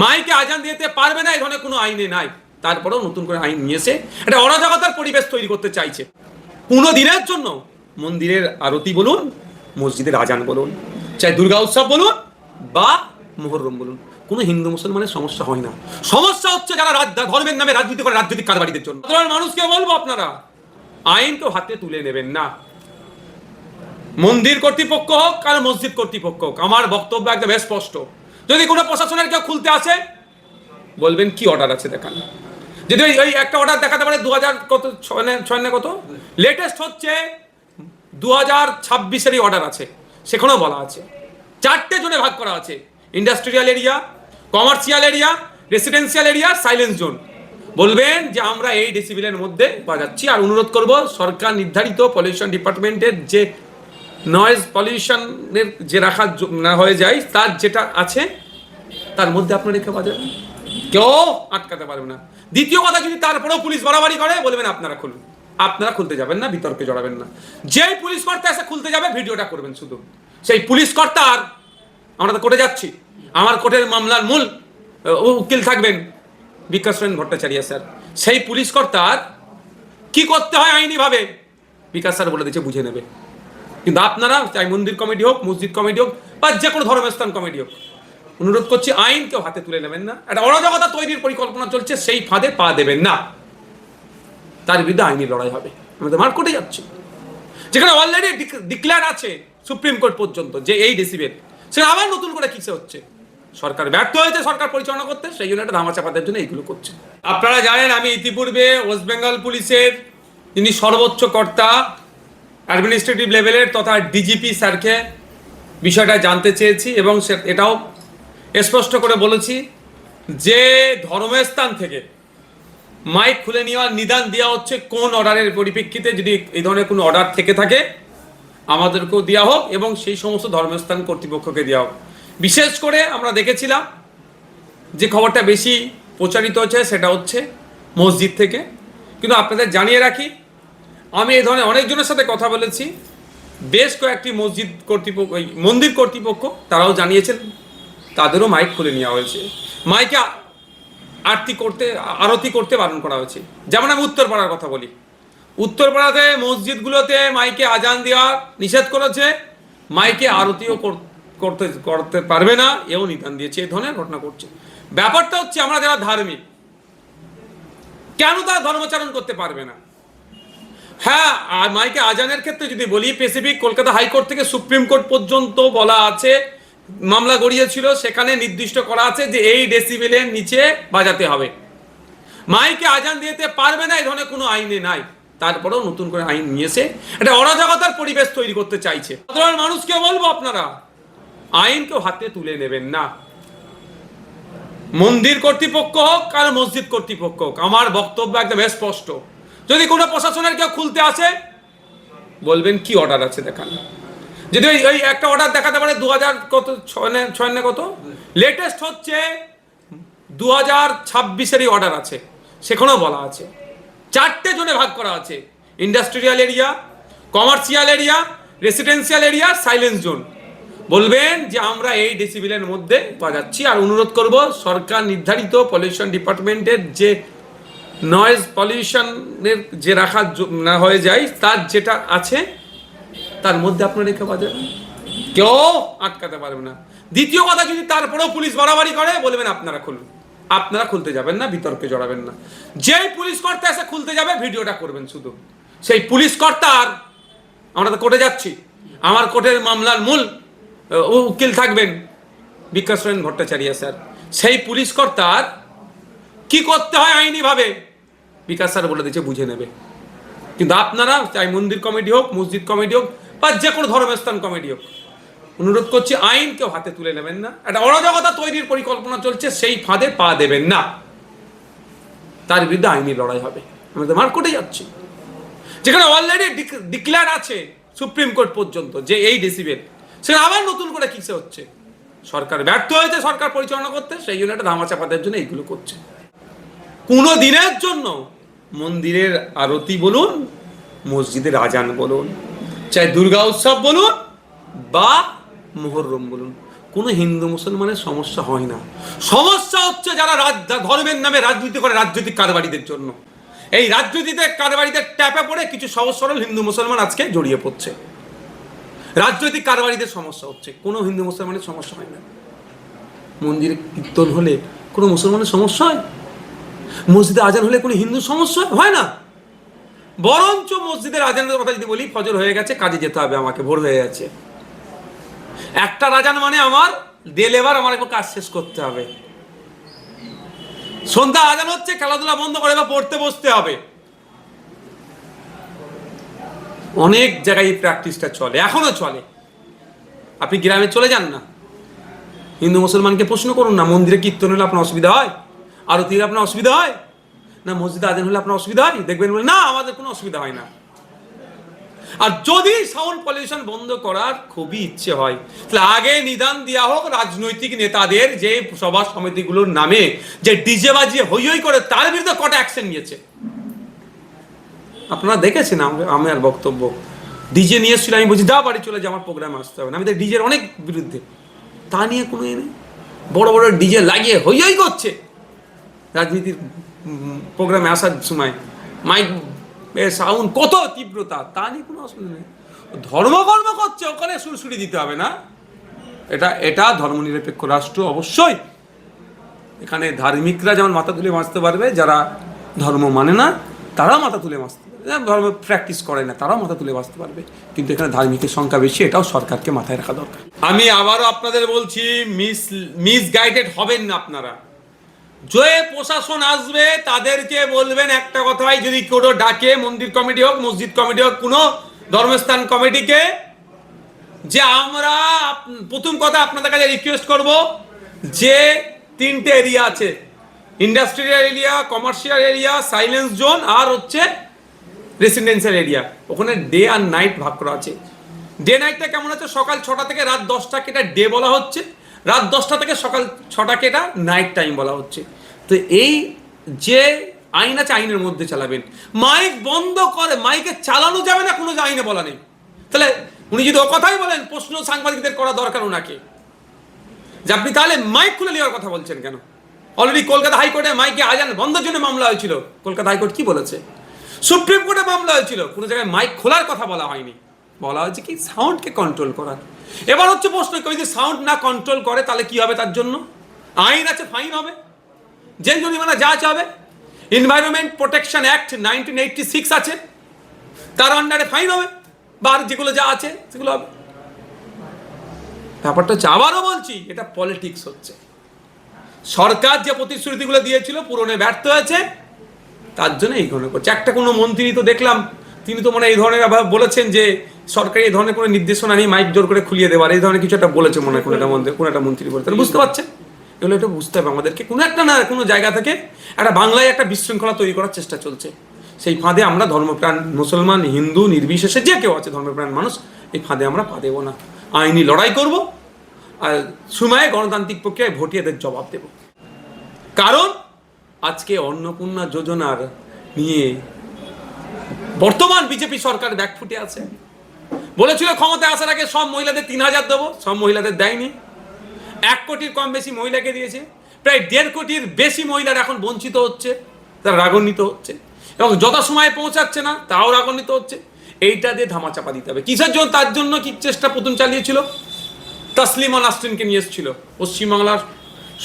মাইকে আজান দিতে পারবে না, এই ধরনের কোনো আইনে নাই। তারপরেও নতুন করে আইন নিয়ে এসে একটা অরাজকতার পরিবেশ তৈরি করতে চাইছে। 15 দিনের জন্য মন্দিরের আরতি বলুন, মসজিদের আজান বলুন, চাই দুর্গা উৎসব বলুন বা মুহররম বলুন, কোনো হিন্দু মুসলমানের সমস্যা হয় না। সমস্যা হচ্ছে যারা ধর্মের নামে রাজনীতি করে, রাজনৈতিক কারবারিদের জন্য। সাধারণ মানুষকে বলবো, আপনারা আইনকেও হাতে তুলে নেবেন না। মন্দির কর্তৃপক্ষ হোক আর মসজিদ কর্তৃপক্ষ হোক, আমার বক্তব্য একদম স্পষ্ট। যদি কোনো প্রশাসনের কেউ খুলতে আসে, বলবেন কি অর্ডার আছে দেখান। যদি ওই একটা অর্ডার দেখাতে পারে 2000 কত 6 না কত, লেটেস্ট হচ্ছে 2026-এরই অর্ডার আছে, সেখানেও বলা আছে 4টে জোনে ভাগ করা আছে: industrial area, commercial area, residential area, silence zone. বলবেন যে আমরা এই ডেসিবেলের মধ্যে বাজাচ্ছি। আর অনুরোধ করব, সরকার নির্ধারিত পলিউশন ডিপার্টমেন্টের যে নয়েজ পলিউশনের যে রাখা না হয়ে যায়, তার যেটা আছে তার মধ্যে আপনার রেখে বাজাবেন, কেউ আটকাতে পারবে না। দ্বিতীয় কথা, যদি তারপরেও পুলিশ বাড়াবাড়ি করে, বলবেন আপনারা খুলুন। আপনারা খুলতে যাবেন না, বিতর্কে জড়াবেন না। যেই পুলিশ কর্তা এসে খুলতে যাবে, ভিডিওটা করবেন শুধু। সেই পুলিশ কর্তার, আমরা তো কোর্টে যাচ্ছি, আমার কোর্টের মামলার মূল উকিল থাকবেন বিকাশ রঞ্জন ভট্টাচার্য স্যার। সেই পুলিশ কর্তার কি করতে হয় আইনিভাবে বিকাশ স্যার বলে দিচ্ছে, বুঝে নেবে। কিন্তু আপনারা, চাই মন্দির কমিটি হোক, মসজিদ কমিটি হোক বা যে কোনো ধর্মস্থান কমিটি হোক, অনুরোধ করছি আইন কেউ হাতে তুলে নেবেন না। একটা অরাজকতা তৈরির পরিকল্পনা চলছে, সেই ফাঁদে পা দেবেন না। তার বিরুদ্ধে আইনি লড়াই হবে। আমরা তো মার্কেটে যাচ্ছি, যেখানে অলরেডি ডিক্লেয়ার আছে সুপ্রিম কোর্ট পর্যন্ত যে এই ডেসিবেল, সেটা আবার নতুন করে কিসে হচ্ছে। সরকার ব্যর্থ হয়েছে সরকার পরিচালনা করতে, সেই জন্য একটা ধামাচাপাদের জন্য এইগুলো করছে। আপনারা জানেন, আমি ইতিপূর্বে ওয়েস্ট বেঙ্গল পুলিশের যিনি সর্বোচ্চ কর্তা অ্যাডমিনিস্ট্রেটিভ লেভেলের তথা ডিজিপি স্যারকে বিষয়টা জানতে চেয়েছি, এবং এটাও স্পষ্ট করে বলেছি যে ধর্মস্থান থেকে মাইক খুলে নেওয়ার নিদান দেওয়া হচ্ছে কোন অর্ডারের পরিপ্রেক্ষিতে। যদি এই ধরনের কোনো অর্ডার থেকে থাকে, আমাদেরকেও দেওয়া হোক এবং সেই সমস্ত ধর্মস্থান কর্তৃপক্ষকে দেওয়া হোক। বিশেষ করে আমরা দেখেছিলাম যে খবরটা বেশি প্রচারিত হচ্ছে, সেটা হচ্ছে মসজিদ থেকে। কিন্তু আপনাদের জানিয়ে রাখি, আমি এই ধরনের অনেকজনের সাথে কথা বলেছি। বেশ কয়েকটি মসজিদ কর্তৃপক্ষ, মন্দির কর্তৃপক্ষ, তারাও জানিয়েছেন তাদেরও মাইক খুলে নেওয়া হয়েছে, মাইকে আরতি করতে বারণ করা হয়েছে। যেমন আমি উত্তরপাড়ার কথা বলি, উত্তরপাড়াতে মসজিদগুলোতে মাইকে আজান দেওয়া নিষেধ করেছে, মাইকে আরতিও করতে পারবে না, এও নিদান দিয়েছে। এই ধরনের ঘটনা করছে। ব্যাপারটা হচ্ছে, আমরা যারা ধার্মিক, কেন তারা ধর্মাচরণ করতে পারবে না? হ্যাঁ, আর মাইকে আজানের ক্ষেত্রে যদি বলি, স্পেসিফিক কলকাতা হাইকোর্ট থেকে সুপ্রিম কোর্ট পর্যন্ত বলা আছে, মামলা গড়িয়েছিল, সেখানে নির্দিষ্ট করা আছে যে এই ডেসিবেলের নিচে বাজাতে হবে। মাইকে আজান দিতে পারবে না, এই ধরনের কোনো আইনে নাই। তারপরেও নতুন করে আইন নিয়ে এসে একটা অরাজকতার পরিবেশ তৈরি করতে চাইছে। সাধারণ মানুষকে বলবো, আপনারা আইনকেও হাতে তুলে নেবেন না। মন্দির কর্তৃপক্ষ হোক আর মসজিদ কর্তৃপক্ষ হোক, আমার বক্তব্য একদম স্পষ্ট। যদি কোনো প্রশাসনের কেউ খুলতে আসে, বলবেন কি অর্ডার আছে দেখান। যদি ওই একটা অর্ডার দেখাতে পারে 2000 কত 6 না কত, লেটেস্ট হচ্ছে 2026-এরই অর্ডার আছে, সেখানেও বলা আছে 4টে জোনে ভাগ করা আছে: industrial area, commercial area, residential area, silence zone. বলবেন যে আমরা এই ডেসিবেলের মধ্যে বাজাচ্ছি। আর অনুরোধ করব, সরকার নির্ধারিত পলিউশন ডিপার্টমেন্টের যে নয়েজ পলিউশনের যে রাখা না হয়ে যায়, তার যেটা আছে তার মধ্যে আপনার রেখে বাজাবেন, কেউ আটকাতে পারবে না। দ্বিতীয় কথা, যদি তারপরেও পুলিশ বাড়াবাড়ি করে, বলবেন আপনারা খুলুন। আপনারা খুলতে যাবেন না, বিতর্কে জড়াবেন না। যেই পুলিশ কর্তা এসে খুলতে যাবে, ভিডিওটা করবেন শুধু। সেই পুলিশ কর্তার, আমরা তো কোর্টে যাচ্ছি, আমার কোর্টের মামলার মূল উকিল থাকবেন বিকাশ রঞ্জন ভট্টাচার্য স্যার। সেই পুলিশ কর্তার কি করতে হয় আইনিভাবে, বিকাশ স্যার বলে দিচ্ছে, বুঝে নেবে। কিন্তু আপনারা, চাই মন্দির কমিটি হোক, মসজিদ কমিটি হোক বা যে কোনো ধর্মস্থান কমিটি হোক, অনুরোধ করছি আইন কেউ হাতে তুলে নেবেন না। একটা অরাজকতা তৈরির পরিকল্পনা চলছে, সেই ফাঁদে পা দেবেন না। তার বিরুদ্ধে আইনি লড়াই হবে। আমরা তো মার্কেটে যাচ্ছি, যেখানে অলরেডি ডিক্লেয়ার আছে সুপ্রিম কোর্ট পর্যন্ত যে এই ডেসিবেল, সেটা আবার নতুন করে কিসে হচ্ছে। সরকার ব্যর্থ হয়েছে সরকার পরিচালনা করতে, সেই জন্য একটা ধামাচাপাদের জন্য এইগুলো করছে। 15 দিনের জন্য মন্দিরের আরতি বলুন, মসজিদের আজান বলুন, চাই দুর্গা উৎসব বলুন বা মুহররম বলুন, কোনো হিন্দু মুসলমানের সমস্যা হয় না। সমস্যা হচ্ছে যারা ধর্মের নামে রাজনীতি করে, রাজনৈতিক কারবারিদের জন্য। এই রাজনীতিতে কারবারিদের ট্যাপে পড়ে কিছু সহজ সরল হিন্দু মুসলমান আজকে জড়িয়ে পড়ছে। রাজনৈতিক কারবারিদের সমস্যা হচ্ছে, কোনো হিন্দু মুসলমানের সমস্যা হয় না। মন্দিরে কীর্তন হলে কোনো মুসলমানের সমস্যা হয়? মসজিদে আজান হলে কোনো হিন্দু সমস্যা হয় না? বরঞ্চ মসজিদের আজানের কথা যদি বলি, ফজর হয়ে গেছে, কাজে যেতে হবে, আমাকে ভোর হয়ে গেছে, একটা আজান মানে আমার ডেলেভার, আমার একটু কাজ শেষ করতে হবে। সন্ধ্যা আজান হচ্ছে, খেলাধুলা বন্ধ করে বা পড়তে বসতে হবে। অনেক জায়গায় এই প্র্যাকটিসটা চলে, এখনো চলে। আপনি গ্রামে চলে যান না, হিন্দু মুসলমানকে প্রশ্ন করুন না, মন্দিরে কীর্তন হলে আপনার অসুবিধা হয়? আরতির আপনার অসুবিধা হয় না? মসজিদে আজান হলে আপনার অসুবিধা হয়? দেখবেন বলে না, আমাদের কোনো অসুবিধা হয় না। আর যদি সাউন্ড পলিউশন বন্ধ করার খুবই ইচ্ছে হয়, তাহলে আগে নিদান দেওয়া হোক রাজনৈতিক নেতাদের যে সভা সমিতিগুলোর নামে যে ডিজে বাজিয়ে হই হই করে, তার বিরুদ্ধে কটা অ্যাকশন নিয়েছে আপনারা দেখেছেন। আমার বক্তব্য, ডিজে নিয়ে এসেছিল, আমি বলছি দা বাড়ি চলে যে আমার প্রোগ্রামে আসতে হবে না। আমি ডিজের অনেক বিরুদ্ধে, তা নিয়ে কোনো নেই। বড় বড় ডিজে লাগিয়ে হই হই করছে রাজনীতির প্রোগ্রামে আসার সময়, মাইক সাউন্ড কত তীব্রতা, তা নিয়ে কোনো অসুবিধা নেই। ধর্মকর্ম করছে, ওখানে সুরসুরি দিতে হবে না। এটা ধর্মনিরপেক্ষ রাষ্ট্র অবশ্যই। এখানে ধার্মিকরা যেমন মাথা তুলে বাঁচতে পারবে, যারা ধর্ম মানে না তারাও মাথা তুলে বাঁচতে পারবে, ধর্ম প্র্যাকটিস করে না তারাও মাথা তুলে বাঁচতে পারবে। কিন্তু এখানে ধার্মিকের সংখ্যা বেশি, এটাও সরকারকে মাথায় রাখা দরকার। আমি আবারও আপনাদের বলছি, মিসগাইডেড হবেন না আপনারা। যে প্রশাসন আসবে তাদেরকে বলবেন একটা কথাই, যদি কোনো ডাকে, মন্দির কমিটি হোক, মসজিদ কমিটি হোক, কোনো ধর্মস্থান কমিটিকে, যে আমরা প্রথম কথা আপনাদের কাছে রিকোয়েস্ট করব, যে তিনটে এরিয়া আছে, industrial area, commercial area, silence zone, আর হচ্ছে রেসিডেন্সিয়াল এরিয়া, ওখানে ডে আর নাইট ভাগ করা আছে। ডে নাইটটা কেমন আছে? সকাল 6টা থেকে রাত 10টাকে এটা ডে বলা হচ্ছে, রাত 10টা থেকে সকাল 6টাকে এটা নাইট টাইম বলা হচ্ছে। তো এই যে আইন আছে, আইনের মধ্যে চালাবেন। মাইক বন্ধ করে, মাইকে চালানো যাবে না, কোনো আইনে বলা নেই। তাহলে উনি যদি ও কথাই বলেন, প্রশ্ন সাংবাদিকদের করা দরকার ওনাকে, যে আপনি তাহলে মাইক খুলে নেওয়ার কথা বলছেন কেন? অলরেডি কলকাতা হাইকোর্টে মাইকে আজান বন্ধের জন্য মামলা হয়েছিল। কলকাতা হাইকোর্ট কি বলেছে? সুপ্রিম কোর্টে মামলা হয়েছিল, কোনো জায়গায় মাইক খোলার কথা বলা হয়নি। বলা হয়েছে কি, সাউন্ডকে কন্ট্রোল করার। এবার হচ্ছে প্রশ্ন, কেউ যদি সাউন্ড না কন্ট্রোল করে তাহলে কি হবে? তার জন্য আইন আছে, ফাইন হবে, জেল জরিমানা যা চাবে। এনভায়রনমেন্ট প্রোটেকশন অ্যাক্ট 1986 আছে, তার আন্ডারে ফাইন হবে, বা যেগুলো যা আছে সেগুলো হবে। ব্যাপারটা হচ্ছে, আবারও বলছি, এটা পলিটিক্স হচ্ছে। সরকার যে প্রতিশ্রুতিগুলো দিয়েছিল পূরণে ব্যর্থ হয়েছে, তার জন্য এই ধরনের করছে। একটা কোনো মন্ত্রী তো দেখলাম, তিনি তো মনে এই ধরনের বলেছেন যে সরকারি এই ধরনের কোনো নির্দেশনা নেই, মাইক জোর করে খুলিয়ে দেওয়ার, এই ধরনের কিছু একটা বলেছে মনে হয় কোনো একটা মন্ত্রী বলে। তাহলে বুঝতে পারছেন, এগুলো একটু বুঝতে হবে আমাদেরকে। কোনো একটা না কোনো জায়গা থেকে একটা বাংলায় একটা বিশৃঙ্খলা তৈরি করার চেষ্টা চলছে। সেই ফাঁদে আমরা ধর্মপ্রাণ মুসলমান, হিন্দু নির্বিশেষে যে কেউ আছে ধর্মপ্রাণ মানুষ, এই ফাঁদে আমরা পা দেবো না। আইনি লড়াই করব, আর সময়ে গণতান্ত্রিক প্রক্রিয়ায় ভোটে এদের জবাব দেব। কারণ আজকে অন্নপূর্ণা যোজনার নিয়ে বর্তমান বিজেপি সরকার ব্যাকফুটে আছে। বলেছিল ক্ষমতায় আসার আগে সব মহিলাদের 3000 দেবো, সব মহিলাদের দেয়নি। 1 কোটির কম বেশি মহিলাকে দিয়েছে, প্রায় 1.5 কোটির বেশি মহিলারা এখন বঞ্চিত হচ্ছে, তারা রাগান্বিত হচ্ছে, এবং যথাসময়ে পৌঁছাচ্ছে না, তাও রাগান্বিত হচ্ছে। এইটা দিয়ে ধামাচাপা দিতে হবে। কিসের জন্য? তার জন্য কি চেষ্টা প্রথম চালিয়েছিল? তসলিমা নাসরিনকে নিয়ে এসেছিল। পশ্চিমবাংলার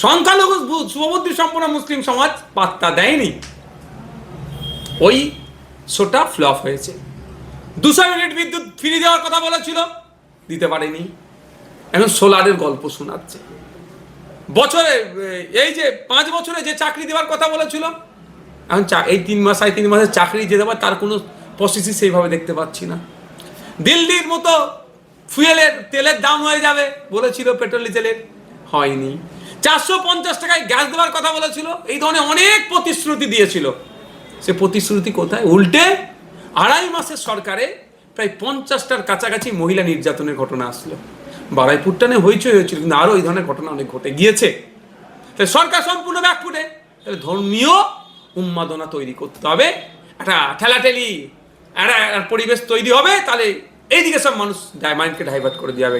সংখ্যালঘু শুভবুদ্ধি সম্পন্ন মুসলিম সমাজ পাত্তা দেয়নি, ওই শোটা ফ্লপ হয়েছে। 200 ইউনিট বিদ্যুৎ ফ্রি দেওয়ার কথা বলেছিল, দিতে পারেনি। এখন সোলারের গল্প শোনাচ্ছে। বছরে এই যে 5 বছরে যে চাকরি দেওয়ার কথা বলেছিল, এখন এই 3 মাস 3.5 মাসের চাকরি যে দেওয়ার, তার কোনো প্রসেসই সেইভাবে দেখতে পাচ্ছি না। দিল্লির মতো তেলের দাম হয়ে যাবে বলেছিল, পেট্রোল ডিজেলের, হয়নি। 450 টাকায় গ্যাস দেওয়ার কথা বলেছিল, এই ধরনের অনেক প্রতিশ্রুতি দিয়েছিল। সে প্রতিশ্রুতি কোথায়? উল্টে 2.5 মাসের সরকারে প্রায় 50টার কাছাকাছি মহিলা নির্যাতনের ঘটনা আসলো। বারাইপুর টানে হইচই হয়েছিল, কিন্তু আরও এই ধরনের ঘটনা অনেক ঘটে গিয়েছে। তাহলে সরকার সম্পূর্ণ ব্যাকফুটে। তাহলে ধর্মীয় উন্মাদনা তৈরি করতে হবে, একটা ঠেলাঠেলি একটা পরিবেশ তৈরি হবে, তাহলে এইদিকে সব মানুষ মাইন্ডকে ডাইভার্ট করে দেওয়া হবে।